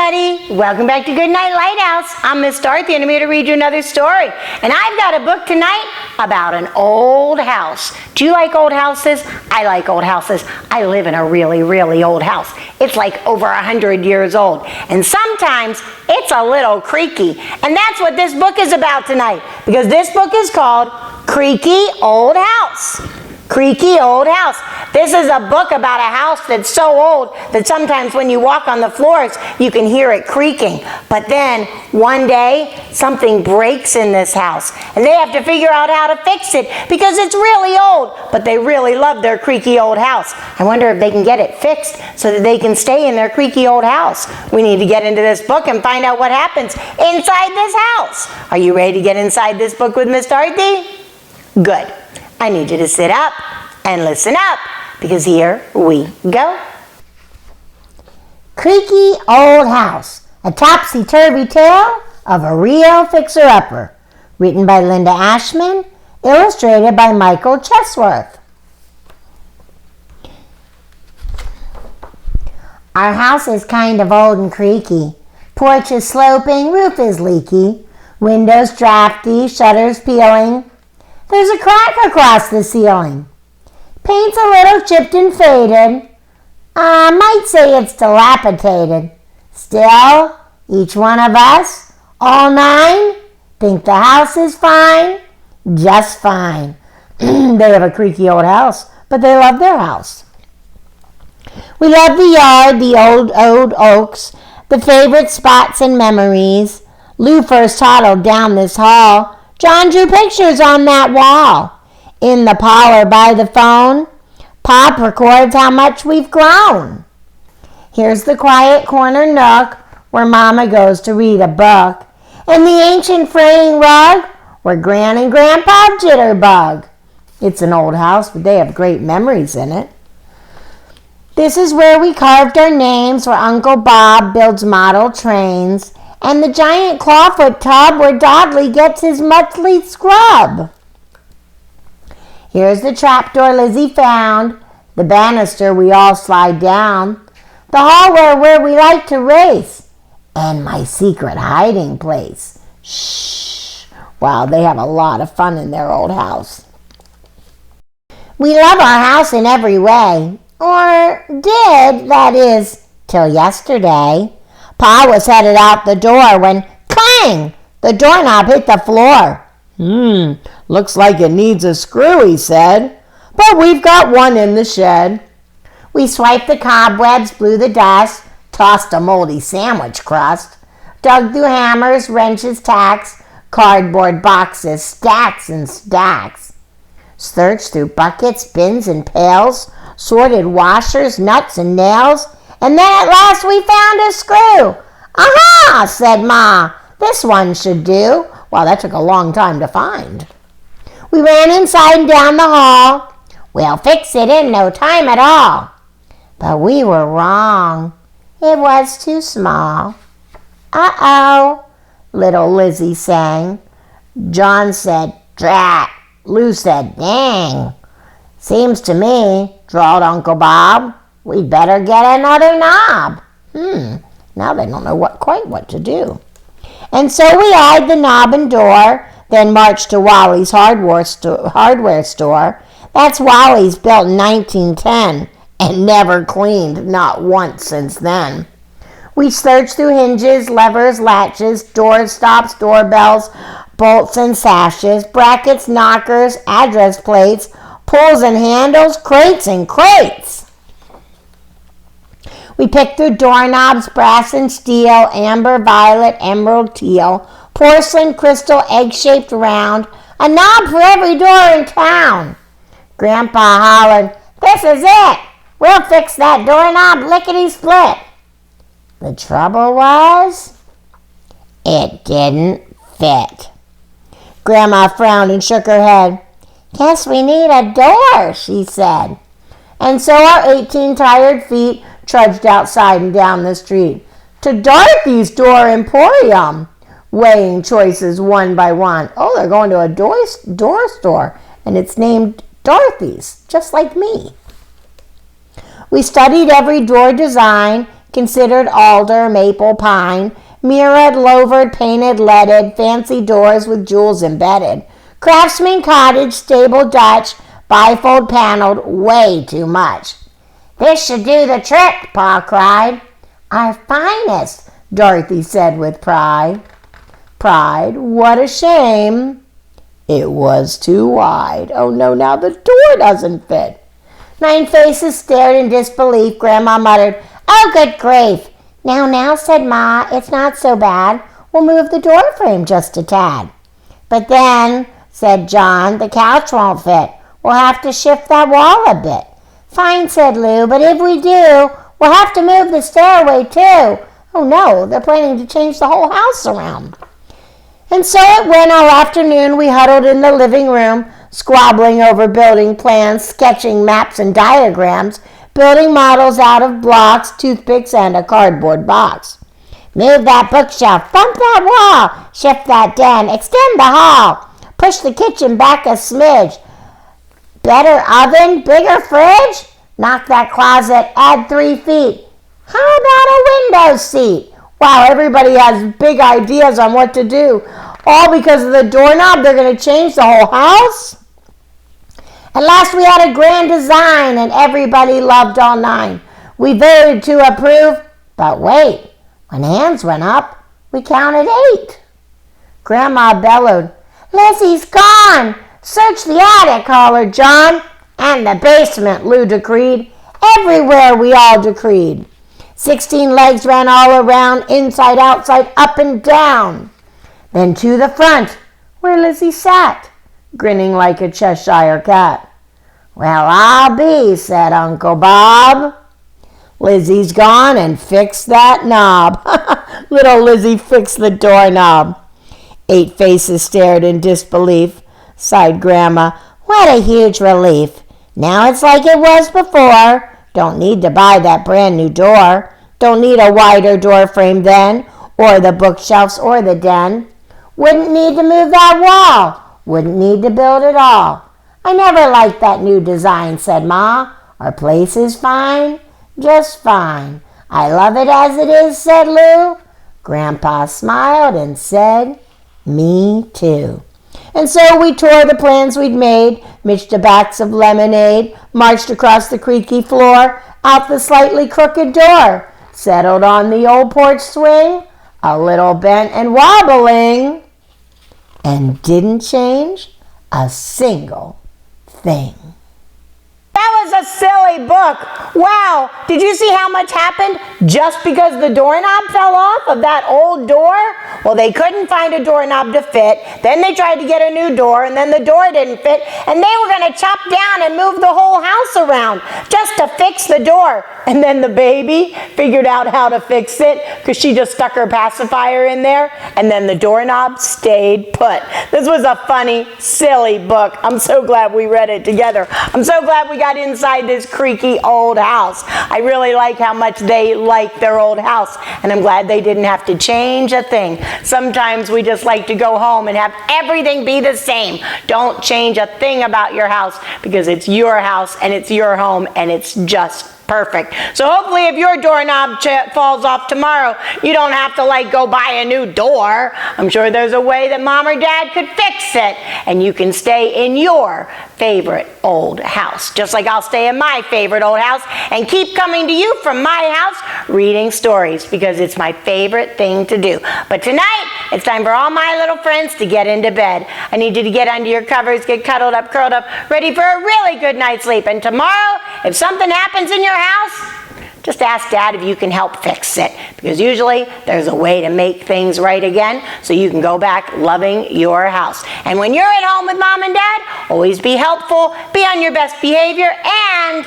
everybody. Welcome back to Goodnight Lighthouse. I'm Miss Dorothy and I'm here to read you another story. And I've got a book tonight about an old house. Do you like old houses? I like old houses. I live in a really, really old house. It's like over 100 years old. And sometimes it's a little creaky. And that's what this book is about tonight. Because this book is called Creaky Old House. Creaky Old House. This is a book about a house that's so old that sometimes when you walk on the floors, you can hear it creaking. But then one day, something breaks in this house, and they have to figure out how to fix it because it's really old, but they really love their creaky old house. I wonder if they can get it fixed so that they can stay in their creaky old house. We need to get into this book and find out what happens inside this house. Are you ready to get inside this book with Miss Dorothy? Good. I need you to sit up and listen up, because here we go. Creaky Old House, a Topsy-Turvy Tale of a Real Fixer-Upper, written by Linda Ashman, illustrated by Michael Chesworth. Our house is kind of old and creaky. Porch is sloping, roof is leaky, windows drafty, shutters peeling. There's a crack across the ceiling. Paint's a little chipped and faded. I might say it's dilapidated. Still, each one of us, all 9, think the house is fine, just fine. They have a creaky old house, but they love their house. We love the yard, the old oaks, the favorite spots and memories. Lou first toddled down this hall. John drew pictures on that wall. In the parlor by the phone, Pop records how much we've grown. Here's the quiet corner nook where Mama goes to read a book, and the ancient fraying rug where Gran and Grandpa jitterbug. It's an old house, but they have great memories in it. This is where we carved our names, where Uncle Bob builds model trains, and the giant clawfoot tub where Dodley gets his monthly scrub. Here's the trapdoor Lizzie found, the banister we all slide down, the hallway where we like to race, and my secret hiding place. Shh! Wow, they have a lot of fun in their old house. We love our house in every way, or did, that is, till yesterday. Pa was headed out the door when, clang, the doorknob hit the floor. Looks like it needs a screw, he said, but we've got one in the shed. We swiped the cobwebs, blew the dust, tossed a moldy sandwich crust, dug through hammers, wrenches, tacks, cardboard boxes, stacks and stacks, searched through buckets, bins, and pails, sorted washers, nuts, and nails, and then at last we found a screw. Aha, said Ma, this one should do. Wow, that took a long time to find. We ran inside and down the hall. We'll fix it in no time at all. But we were wrong. It was too small. Uh-oh, little Lizzie sang. John said, drat. Lou said, dang. Seems to me, drawled Uncle Bob, we'd better get another knob. Now they don't know quite what to do. And so we eyed the knob and door, then marched to Wally's hardware store. That's Wally's, built in 1910, and never cleaned, not once since then. We searched through hinges, levers, latches, door stops, doorbells, bolts and sashes, brackets, knockers, address plates, pulls and handles, crates and crates. We picked through doorknobs, brass and steel, amber, violet, emerald, teal, porcelain, crystal, egg-shaped round, a knob for every door in town. Grandpa hollered, this is it. We'll fix that doorknob lickety-split. The trouble was, it didn't fit. Grandma frowned and shook her head. Guess we need a door, she said. And so our 18 tired feet trudged outside and down the street to Dorothy's Door Emporium, weighing choices one by one. Oh, they're going to a door store, and it's named Dorothy's, just like me. We studied every door design, considered alder, maple, pine, mirrored, louvered, painted, leaded, fancy doors with jewels embedded, craftsman cottage, stable Dutch, bifold paneled, way too much. This should do the trick, Pa cried. Our finest, Dorothy said with pride. Pride, what a shame. It was too wide. Oh no, now the door doesn't fit. 9 faces stared in disbelief. Grandma muttered, Oh, good grief. Now, said Ma, it's not so bad. We'll move the door frame just a tad. But then, said John, the couch won't fit. We'll have to shift that wall a bit. Fine, said Lou, but if we do, we'll have to move the stairway too. Oh no, they're planning to change the whole house around. And so it went all afternoon. We huddled in the living room, squabbling over building plans, sketching maps and diagrams, building models out of blocks, toothpicks, and a cardboard box. Move that bookshelf, bump that wall, shift that den, extend the hall, push the kitchen back a smidge. Better oven, bigger fridge, knock that closet, add 3 feet. How about a window seat? Wow, everybody has big ideas on what to do. All because of the doorknob, they're going to change the whole house? At last we had a grand design, and everybody loved all 9. We voted to approve, but wait, when hands went up, we counted 8. Grandma bellowed, Lizzie's gone! Search the attic, hollered John. And the basement, Lou decreed. Everywhere, we all decreed. 16 legs ran all around, inside, outside, up and down. Then to the front, where Lizzie sat, grinning like a Cheshire cat. Well, I'll be, said Uncle Bob. Lizzie's gone and fixed that knob. Little Lizzie fixed the doorknob. 8 faces stared in disbelief. Sighed Grandma, what a huge relief. Now it's like it was before. Don't need to buy that brand new door. Don't need a wider door frame then, or the bookshelves or the den. Wouldn't need to move that wall. Wouldn't need to build it all. I never liked that new design, said Ma. Our place is fine, just fine. I love it as it is, said Lou. Grandpa smiled and said, Me too. And so we tore the plans we'd made, mixed the backs of lemonade, marched across the creaky floor, out the slightly crooked door, settled on the old porch swing, a little bent and wobbling, and didn't change a single thing. That was a silly book. Wow, did you see how much happened just because the doorknob fell off of that old door? Well, they couldn't find a doorknob to fit. Then they tried to get a new door, and then the door didn't fit, and they were going to chop down and move the whole house around just to fix the door. And then the baby figured out how to fix it because she just stuck her pacifier in there, and then the doorknob stayed put. This was a funny, silly book. I'm so glad we read it together. I'm so glad we got inside this creaky old house. I really like how much they like their old house, and I'm glad they didn't have to change a thing. Sometimes we just like to go home and have everything be the same. Don't change a thing about your house because it's your house and it's your home and it's just perfect. So hopefully if your doorknob falls off tomorrow, you don't have to go buy a new door. I'm sure there's a way that Mom or Dad could fix it, and you can stay in your favorite old house. Just like I'll stay in my favorite old house and keep coming to you from my house reading stories because it's my favorite thing to do. But tonight, it's time for all my little friends to get into bed. I need you to get under your covers, get cuddled up, curled up, ready for a really good night's sleep. And tomorrow, if something happens in your house, just ask Dad if you can help fix it, because usually there's a way to make things right again so you can go back loving your house. And when you're at home with Mom and Dad, always be helpful, be on your best behavior, and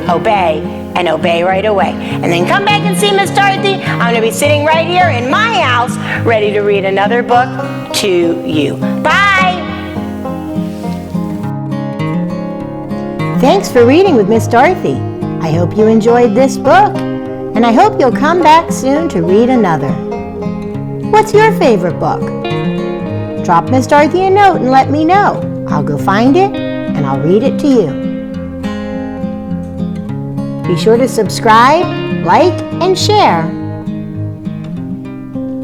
obey, and obey right away. And then come back and see Miss Dorothy. I'm going to be sitting right here in my house ready to read another book to you. Bye! Thanks for reading with Miss Dorothy. I hope you enjoyed this book, and I hope you'll come back soon to read another. What's your favorite book? Drop Miss Dorothy a note and let me know. I'll go find it, and I'll read it to you. Be sure to subscribe, like, and share.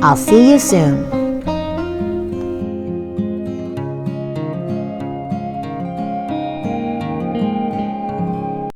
I'll see you soon.